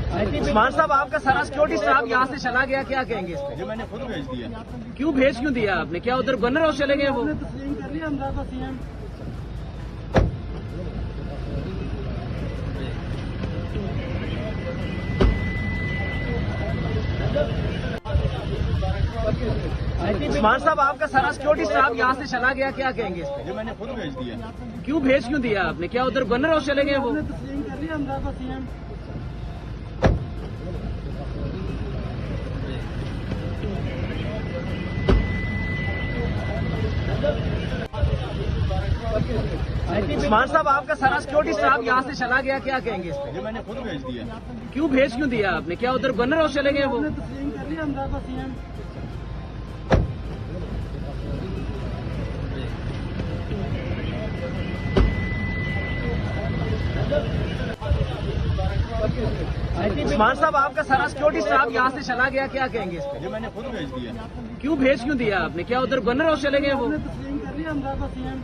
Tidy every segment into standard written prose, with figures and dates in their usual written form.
उस्मान साहब, आपका सारा सिक्योरिटी स्टाफ यहाँ से चला गया, क्या कहेंगे इस पे? ये मैंने खुद भेज दिया। क्यों दिया आपने? क्या उधर गन्नर हाउस चले गए वो? तस्लीम कर लिया हमदादा सीएम। उस्मान साहब, आपका सारा सिक्योरिटी स्टाफ यहाँ से चला गया, क्या कहेंगे इस पे? ये मैंने खुद भेज दिया। क्यों दिया आपने? क्या उधर गन्नर हाउस चले गए वो? तस्लीम कर लिया हमदादा सीएम। उस्मान साहब, आपका सारा सिक्योरिटी स्टाफ यहाँ से चला गया, क्या कहेंगे इस पे? ये मैंने खुद भेज दिया। क्यों दिया आपने? क्या उधर गन्नर हाउस चले गए वो? तस्लीम कर लिया हमदादा सीएम। उस्मान साहब, आपका सारा सिक्योरिटी स्टाफ यहाँ से चला गया, क्या कहेंगे इस पे? ये मैंने खुद भेज दिया। क्यों दिया आपने? क्या उधर गन्नर हाउस चले गए वो? तस्लीम कर लिया हमदादा सीएम।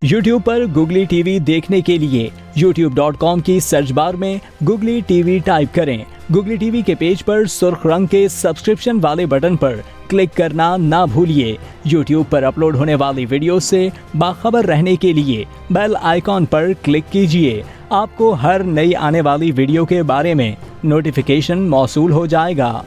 YouTube पर Googly TV देखने के लिए youtube.com की सर्च बार में Googly TV टाइप करें। Googly TV के पेज पर सुर्ख रंग के सब्सक्रिप्शन वाले बटन पर क्लिक करना ना भूलिए। YouTube पर अपलोड होने वाली वीडियो से बाखबर रहने के लिए बेल आइकॉन पर क्लिक कीजिए। आपको हर नई आने वाली वीडियो के बारे में नोटिफिकेशन मौसूल हो जाएगा।